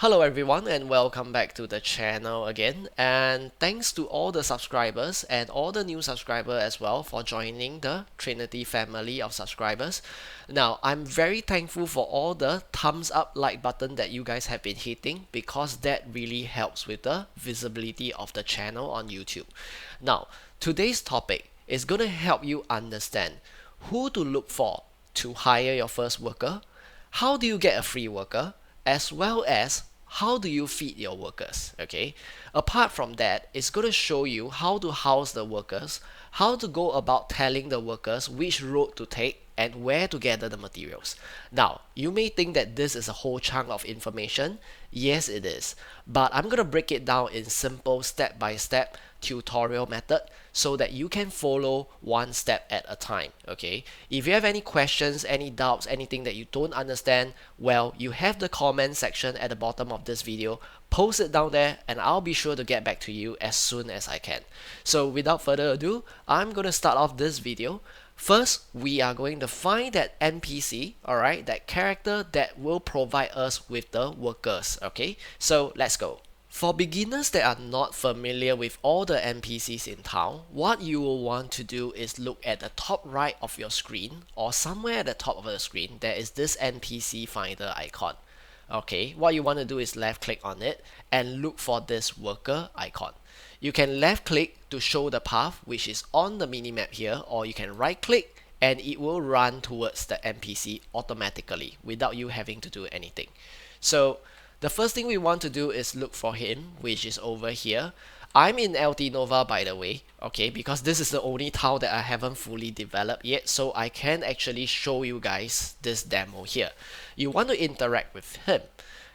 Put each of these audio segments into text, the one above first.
Hello everyone and welcome back to the channel again, and thanks to all the subscribers and all the new subscribers as well for joining the Trinity family of subscribers. Now I'm very thankful for all the thumbs up like button that you guys have been hitting because that really helps with the visibility of the channel on YouTube. Now today's topic is going to help you understand who to look for to hire your first worker, how do you get a free worker, as well as how do you feed your workers. Okay, apart from that, it's going to show you how to house the workers, how to go about telling the workers which road to take and where to gather the materials. Now you may think that this is a whole chunk of information. Yes, it is, but I'm going to break it down in simple step-by-step tutorial method so that you can follow one step at a time. Okay, if you have any questions, any doubts, anything that you don't understand, well, you have the comment section at the bottom of this video. Post it down there and I'll be sure to get back to you as soon as I can. So without further ado, I'm going to start off this video. First, we are going to find that NPC, alright, that character that will provide us with the workers. Okay, so let's go. For beginners that are not familiar with all the NPCs in town, what you will want to do is look at the top right of your screen, or somewhere at the top of the screen there is this NPC finder icon. Okay, what you want to do is left click on it and look for this worker icon. You can left click to show the path which is on the minimap here, or you can right click and it will run towards the NPC automatically without you having to do anything. So the first thing we want to do is look for him, which is over here. I'm in LT Nova, by the way, okay, because this is the only town that I haven't fully developed yet, so I can actually show you guys this demo here. You want to interact with him,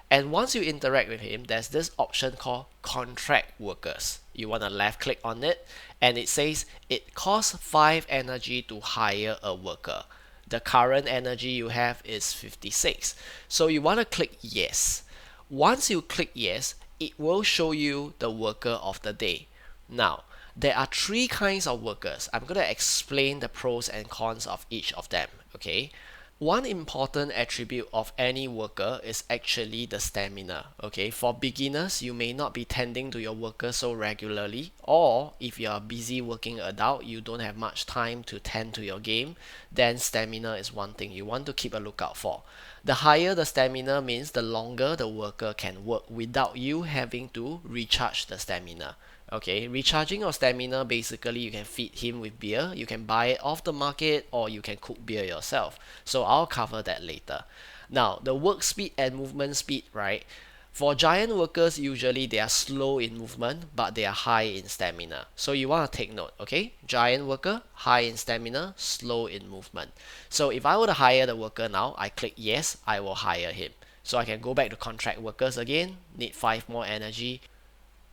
and once you interact with him, there's this option called contract workers. You want to left click on it, and it says it costs 5 energy to hire a worker. The current energy you have is 56, so you want to click yes. Once you click yes, it will show you the worker of the day. Now, there are 3 kinds of workers. I'm going to explain the pros and cons of each of them, okay? One important attribute of any worker is actually the stamina, okay? For beginners, you may not be tending to your workers so regularly, or if you're a busy working adult, you don't have much time to tend to your game, then stamina is one thing you want to keep a lookout for. The higher the stamina means the longer the worker can work without you having to recharge the stamina. Okay, recharging your stamina, basically you can feed him with beer, you can buy it off the market, or you can cook beer yourself. So I'll cover that later. Now, the work speed and movement speed, right? For giant workers, usually they are slow in movement, but they are high in stamina. So you want to take note, okay? Giant worker, high in stamina, slow in movement. So if I were to hire the worker now, I click yes, I will hire him. So I can go back to contract workers again, need 5 more energy.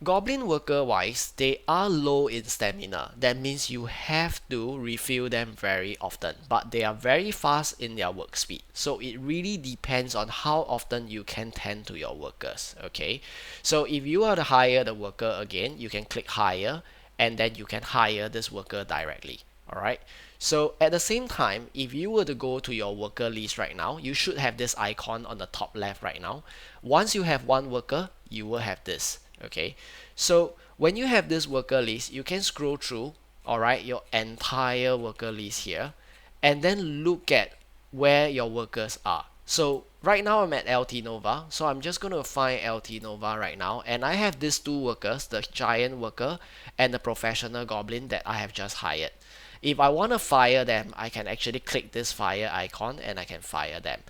Goblin worker wise, they are low in stamina. That means you have to refill them very often, but they are very fast in their work speed. So it really depends on how often you can tend to your workers. Okay, so if you are to hire the worker again, you can click hire and then you can hire this worker directly. Alright, so at the same time, if you were to go to your worker list right now, you should have this icon on the top left right now. Once you have one worker, you will have this. Okay, so when you have this worker list, you can scroll through, alright, your entire worker list here, and then look at where your workers are. So right now I'm at LT Nova, so I'm just going to find LT Nova right now, and I have these 2 workers, the giant worker and the professional goblin that I have just hired. If I want to fire them, I can actually click this fire icon and I can fire them.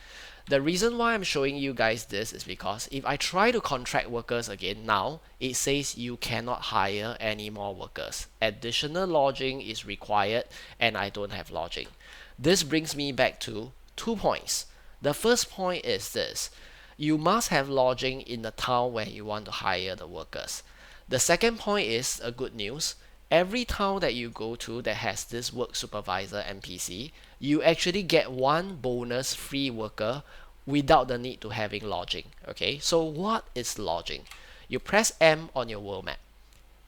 The reason why I'm showing you guys this is because if I try to contract workers again now, it says you cannot hire any more workers. Additional lodging is required and I don't have lodging. This brings me back to 2 points. The first point is this: you must have lodging in the town where you want to hire the workers. The second point is a good news. Every town that you go to that has this work supervisor NPC, you actually get 1 bonus free worker without the need to having lodging. Okay, so what is lodging? You press M on your world map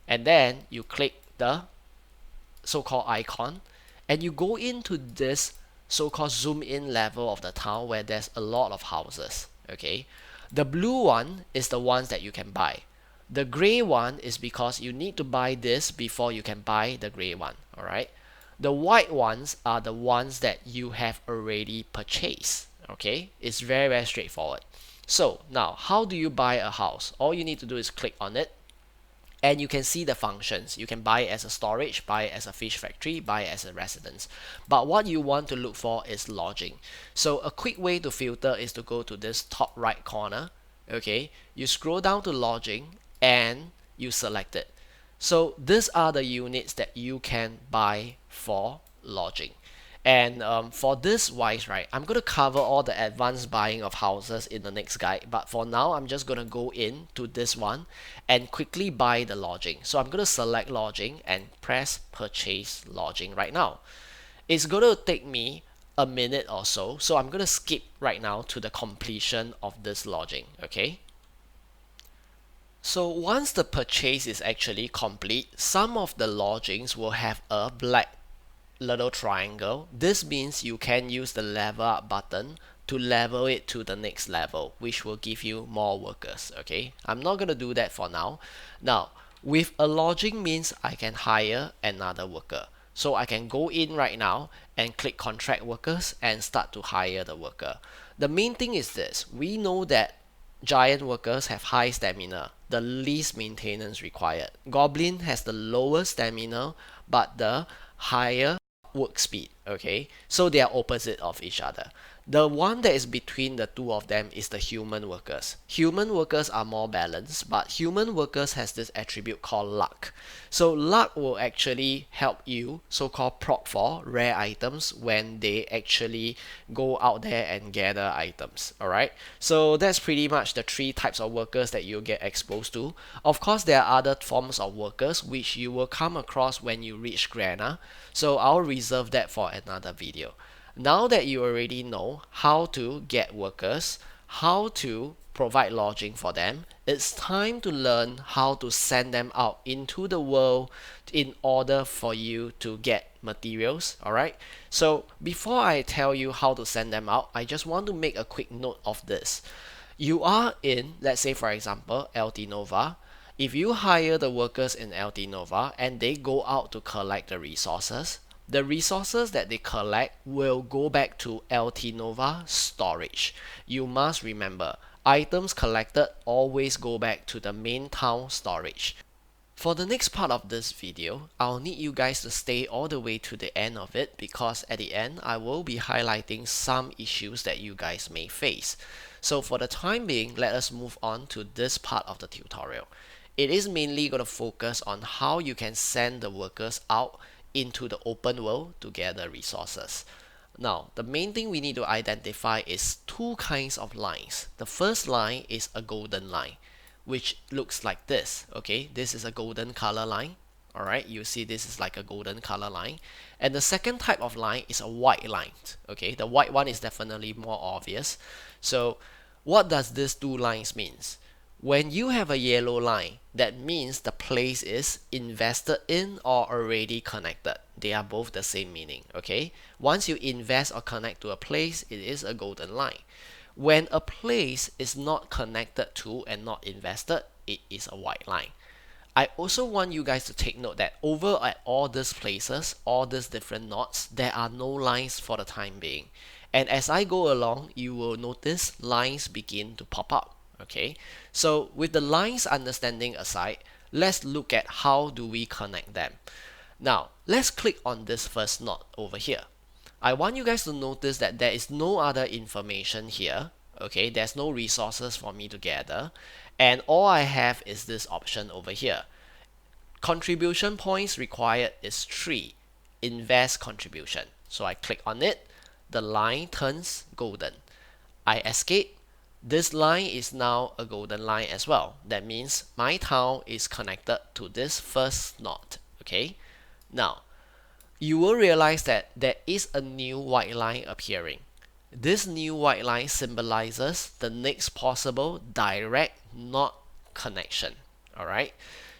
and then you click the so-called icon and you go into this so-called zoom in level of the town where there's a lot of houses. Okay, The blue one is the ones that you can buy. The gray one is because you need to buy this before you can buy the gray one, alright? The white ones are the ones that you have already purchased, okay? It's very, very straightforward. So now, how do you buy a house? All you need to do is click on it, and you can see the functions. You can buy it as a storage, buy it as a fish factory, buy it as a residence. But what you want to look for is lodging. So a quick way to filter is to go to this top right corner. Okay, you scroll down to lodging and you select it. So these are the units that you can buy for lodging. And for this wise, right, I'm going to cover all the advanced buying of houses in the next guide. But for now, I'm just going to go in to this one and quickly buy the lodging. So I'm going to select lodging and press purchase lodging right now. It's going to take me a minute or so. So I'm going to skip right now to the completion of this lodging. Okay. So once the purchase is actually complete, some of the lodgings will have a black little triangle. This means you can use the level up button to level it to the next level, which will give you more workers. Okay, I'm not going to do that for now. Now, with a lodging means I can hire another worker. So I can go in right now and click contract workers and start to hire the worker. The main thing is this: we know that giant workers have high stamina, the least maintenance required. Goblin has the lowest stamina but the higher work speed. Okay, so they are opposite of each other. The one that is between the two of them is the human workers. Human workers are more balanced, but human workers has this attribute called luck. So luck will actually help you so-called proc for rare items when they actually go out there and gather items. Alright, so that's pretty much the three types of workers that you'll get exposed to. Of course, there are other forms of workers which you will come across when you reach Grana, so I'll reserve that for another video. Now that you already know how to get workers, how to provide lodging for them, it's time to learn how to send them out into the world in order for you to get materials. Alright, so before I tell you how to send them out, I just want to make a quick note of this. You are in, let's say for example, LT Nova. If you hire the workers in LT Nova and they go out to collect the resources that they collect will go back to LT Nova storage. You must remember, items collected always go back to the main town storage. For the next part of this video, I'll need you guys to stay all the way to the end of it, because at the end I will be highlighting some issues that you guys may face. So for the time being, let us move on to this part of the tutorial. It is mainly going to focus on how you can send the workers out into the open world to gather resources. Now, the main thing we need to identify is two kinds of lines. The first line is a golden line, which looks like this. Okay, this is a golden color line. Alright, you see this is like a golden color line. And the second type of line is a white line. Okay, the white one is definitely more obvious. So what does these two lines means? When you have a yellow line, that means the place is invested in or already connected. They are both the same meaning. Okay, once you invest or connect to a place, it is a golden line. When a place is not connected to and not invested, it is a white line. I also want you guys to take note that over at all these places, all these different nodes, there are no lines for the time being. And as I go along, you will notice lines begin to pop up. Okay, so with the lines understanding aside, let's look at how do we connect them. Now, let's click on this first node over here. I want you guys to notice that there is no other information here. Okay, there's no resources for me to gather, and all I have is this option over here. Contribution points required is 3. Invest contribution. So I click on it, the line turns golden. I escape. This line is now a golden line as well. That means my town is connected to this first node. Okay, now you will realize that there is a new white line appearing. This new white line symbolizes the next possible direct node connection. Alright,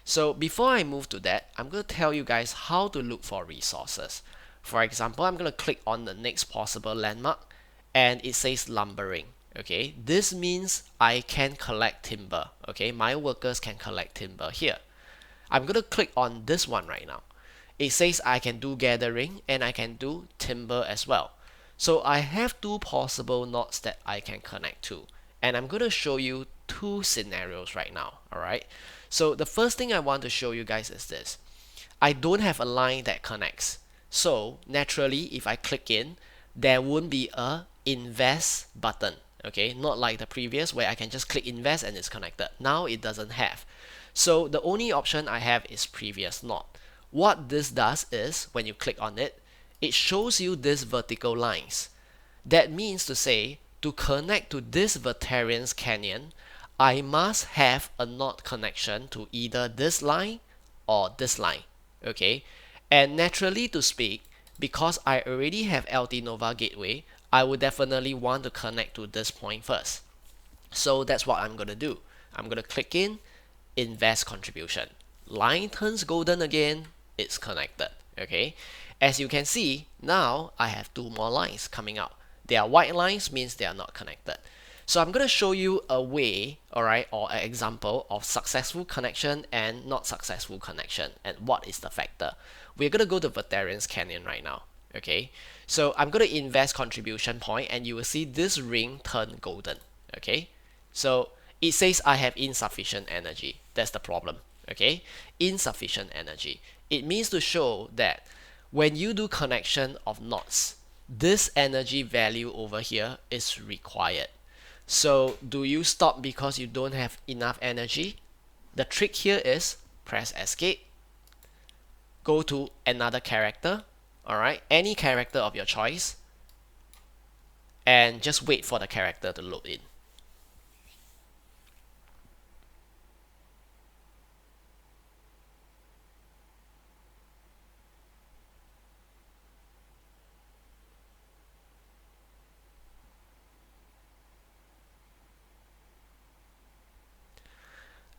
so before I move to that, I'm going to tell you guys how to look for resources. For example, I'm going to click on the next possible landmark and it says lumbering. Okay, this means I can collect timber. Okay, my workers can collect timber here. I'm gonna click on this one right now. It says I can do gathering and I can do timber as well. So I have two possible nodes that I can connect to. And I'm gonna show you two scenarios right now. Alright. So the first thing I want to show you guys is this. I don't have a line that connects. So naturally, if I click in, there won't be a invest button. Okay, not like the previous where I can just click invest and it's connected. Now it doesn't have. So the only option I have is previous node. What this does is when you click on it, it shows you these vertical lines. That means to say, to connect to this Veterans Canyon, I must have a node connection to either this line or this line. Okay, and naturally to speak, because I already have LT Nova Gateway, I would definitely want to connect to this point first. So that's what I'm gonna do. I'm gonna click in, invest contribution. Line turns golden again, it's connected. Okay, as you can see, now I have two more lines coming out. They are white lines, means they are not connected. So I'm going to show you a way, alright, or an example of successful connection and not successful connection, and what is the factor. We're going to go to Veterans Canyon right now. Okay, so I'm going to invest contribution point, and you will see this ring turn golden. Okay, so it says I have insufficient energy. That's the problem. Okay, insufficient energy. It means to show that when you do connection of knots, this energy value over here is required. So do you stop because you don't have enough energy? The trick here is press escape, go to another character, alright, any character of your choice, and just wait for the character to load in.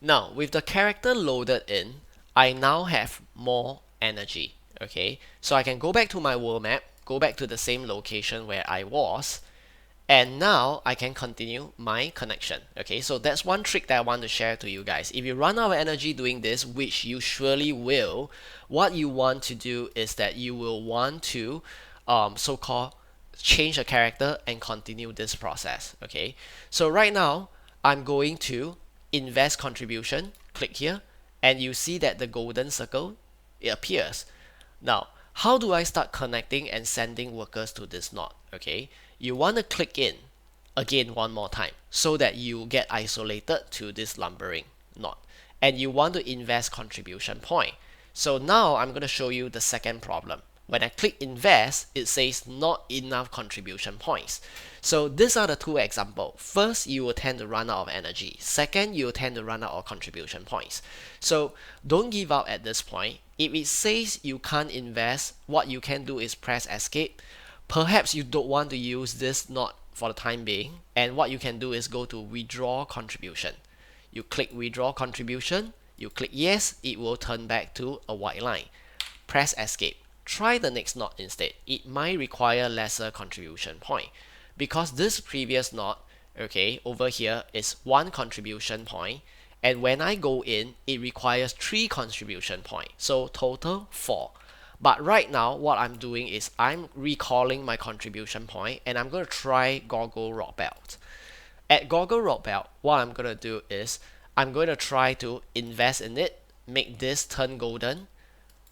Now, with the character loaded in, I now have more energy. Okay, so I can go back to my world map, go back to the same location where I was, and now I can continue my connection. Okay, so that's one trick that I want to share to you guys. If you run out of energy doing this, which you surely will, what you want to do is that you will want to so-called change a character and continue this process. Okay, so right now I'm going to invest contribution, click here, and you see that the golden circle, it appears. Now, how do I start connecting and sending workers to this node? Okay, you want to click in again one more time so that you get isolated to this lumbering node, and you want to invest contribution point. So now I'm going to show you the second problem. When I click invest, it says not enough contribution points. So these are the two examples. First, you will tend to run out of energy. Second, you will tend to run out of contribution points. So don't give up at this point. If it says you can't invest, what you can do is press escape. Perhaps you don't want to use this node for the time being, and what you can do is go to withdraw contribution. You click withdraw contribution, you click yes, it will turn back to a white line. Press escape. Try the next node instead. It might require lesser contribution point, because this previous node, okay, over here is 1 contribution point, and when I go in, it requires 3 contribution point, so total 4. But right now, what I'm doing is I'm recalling my contribution point, and I'm going to try Goggle Rock Belt. At Goggle Rock Belt, what I'm going to do is I'm going to try to invest in it, make this turn golden,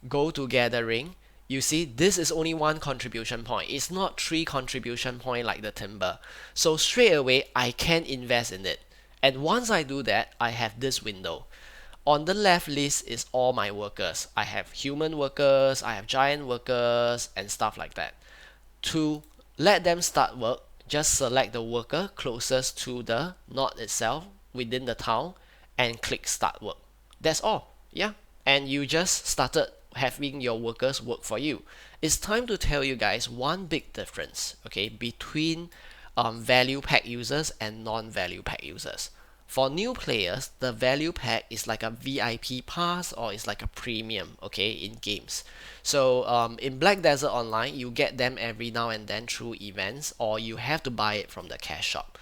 go to gathering. You see, this is only 1 contribution point. It's not 3 contribution point like the timber. So straight away, I can invest in it. And once I do that, I have this window. On the left list is all my workers. I have human workers, I have giant workers, and stuff like that. To let them start work, just select the worker closest to the node itself within the town and click start work. That's all. Yeah. And you just started having your workers work for you. It's time to tell you guys one big difference, okay, between value pack users and non-value pack users. For new players, the value pack is like a VIP pass, or it's like a premium, okay, in games. So in Black Desert Online, you get them every now and then through events, or you have to buy it from the cash shop.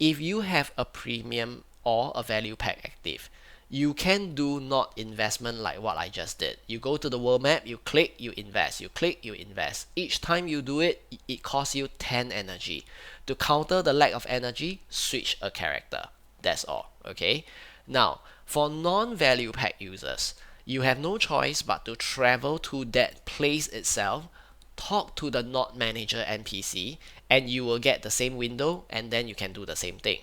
if you have a premium or a value pack active, you can do not investment like what I just did. You go to the world map, you click, you invest, you click, you invest. Each time you do it, it costs you 10 energy. To counter the lack of energy, switch a character. That's all, okay? Now, for non-value pack users, you have no choice but to travel to that place itself, talk to the Not Manager NPC, and you will get the same window, and then you can do the same thing.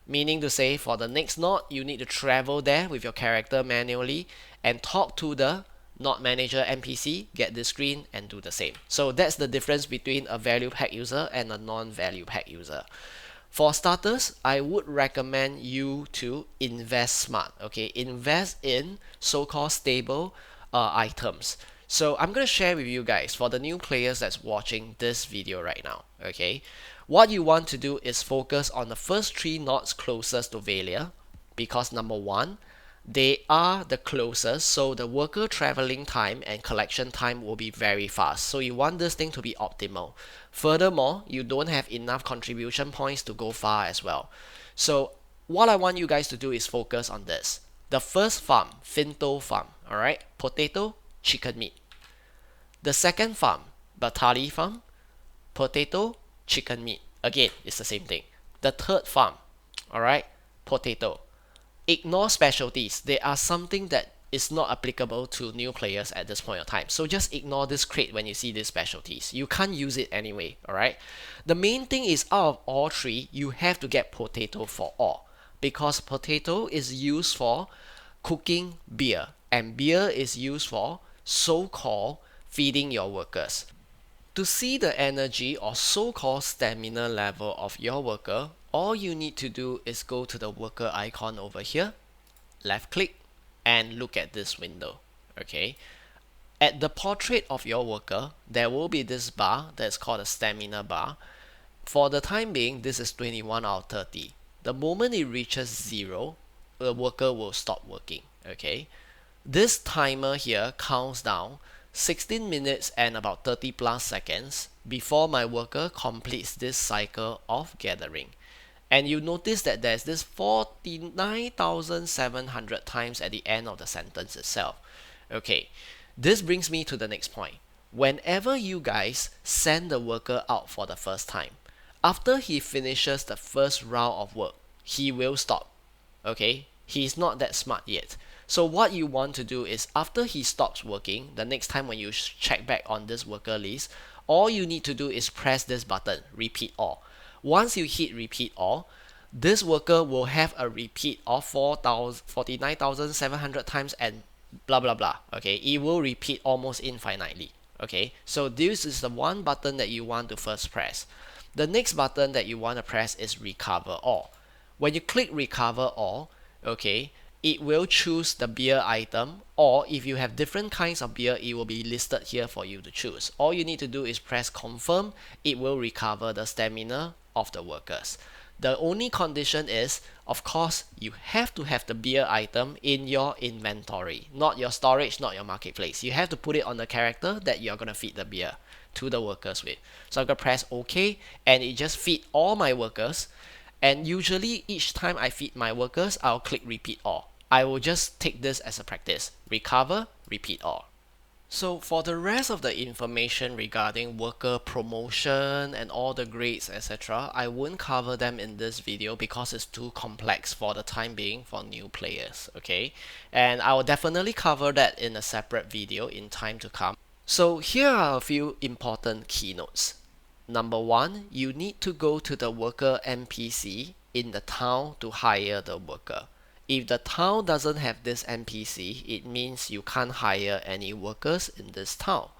Meaning to say, for the next Not, you need to travel there with your character manually and talk to the Not Manager NPC, get the screen, and do the same. So that's the difference between a value pack user and a non-value pack user. For starters, I would recommend you to invest smart. Okay, invest in so-called stable items. So I'm gonna share with you guys, for the new players that's watching this video right now. Okay, what you want to do is focus on the first 3 knots closest to failure, because number one, they are the closest, so the worker traveling time and collection time will be very fast. So you want this thing to be optimal. Furthermore, you don't have enough contribution points to go far as well. So what I want you guys to do is focus on this. The first farm, Finto farm, alright, potato, chicken meat. The second farm, Batali farm, potato, chicken meat. Again, it's the same thing. The third farm, alright, potato. Ignore specialties. They are something that is not applicable to new players at this point of time. So just ignore this crate when you see these specialties. You can't use it anyway, alright? The main thing is, out of all 3, you have to get potato for all. Because potato is used for cooking beer. And beer is used for so-called feeding your workers. To see the energy or so-called stamina level of your worker, all you need to do is go to the worker icon over here, left click, and look at this window. Okay, at the portrait of your worker, there will be this bar that's called a stamina bar. For the time being, this is 21 out of 30. The moment it reaches 0, the worker will stop working. Okay, this timer here counts down 16 minutes and about 30 plus seconds before my worker completes this cycle of gathering. And you notice that there's this 49,700 times at the end of the sentence itself. Okay, this brings me to the next point. Whenever you guys send the worker out for the first time, after he finishes the first round of work, he will stop. Okay, he's not that smart yet. So what you want to do is, after he stops working, the next time when you check back on this worker list, all you need to do is press this button, repeat all. Once you hit repeat all, this worker will have a repeat of 49,700 times and blah blah blah. Okay, it will repeat almost infinitely. Okay, so this is the one button that you want to first press. The next button that you want to press is recover all. When you click recover all, okay, it will choose the beer item, or if you have different kinds of beer, it will be listed here for you to choose. All you need to do is press confirm. It will recover the stamina of the workers. The only condition is, of course, you have to have the beer item in your inventory, not your storage, not your marketplace. You have to put it on the character that you're going to feed the beer to the workers with. So I'm going to press OK, and it just feed all my workers. And usually each time I feed my workers, I'll click repeat all. I will just take this as a practice. Recover, repeat all. So for the rest of the information regarding worker promotion and all the grades, etc., I won't cover them in this video because it's too complex for the time being for new players, okay? And I will definitely cover that in a separate video in time to come. So here are a few important keynotes. Number 1, you need to go to the worker NPC in the town to hire the worker. If the town doesn't have this NPC, it means you can't hire any workers in this town.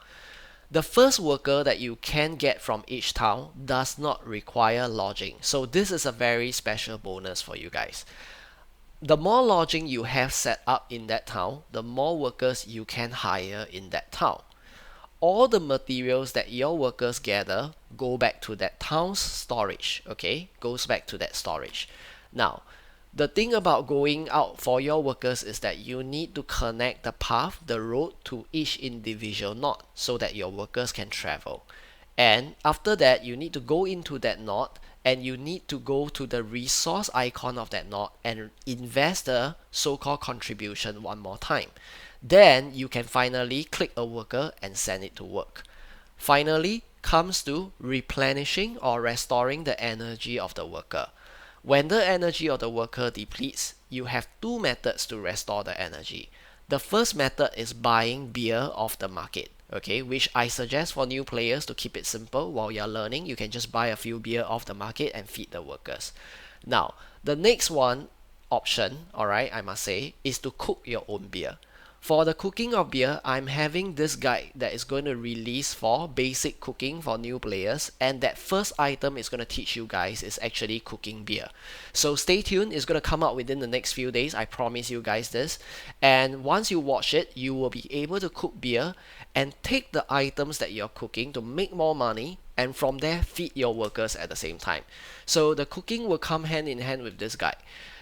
The first worker that you can get from each town does not require lodging. So this is a very special bonus for you guys. The more lodging you have set up in that town, the more workers you can hire in that town. All the materials that your workers gather go back to that town's storage, okay? Goes back to that storage. Now, the thing about going out for your workers is that you need to connect the path, the road, to each individual node so that your workers can travel. And after that, you need to go into that node and you need to go to the resource icon of that node and invest the so-called contribution one more time. Then you can finally click a worker and send it to work. Finally comes to replenishing or restoring the energy of the worker. When the energy of the worker depletes, you have two methods to restore the energy. The first method is buying beer off the market, okay, which I suggest for new players to keep it simple. While you're learning, you can just buy a few beer off the market and feed the workers. Now, the next one option, alright, I must say, is to cook your own beer. For the cooking of beer, I'm having this guide that is going to release for basic cooking for new players, and that first item is going to teach you guys is actually cooking beer. So stay tuned, it's going to come out within the next few days, I promise you guys this. And once you watch it, you will be able to cook beer and take the items that you're cooking to make more money, and from there feed your workers at the same time. So the cooking will come hand in hand with this guide.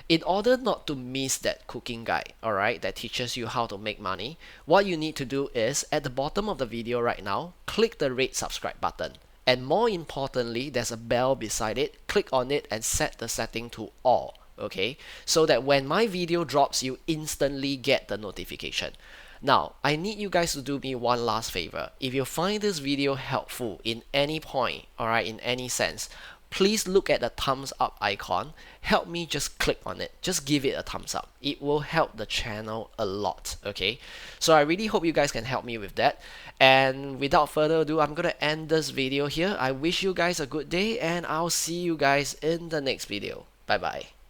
In order not to miss that cooking guide, alright, that teaches you how to make money, what you need to do is, at the bottom of the video right now, click the red subscribe button. And more importantly, there's a bell beside it. Click on it and set the setting to all, okay? So that when my video drops, you instantly get the notification. Now, I need you guys to do me one last favor. If you find this video helpful in any point, alright, in any sense, please look at the thumbs up icon. Help me just click on it. Just give it a thumbs up. It will help the channel a lot, okay? So I really hope you guys can help me with that. And without further ado, I'm going to end this video here. I wish you guys a good day, and I'll see you guys in the next video. Bye bye.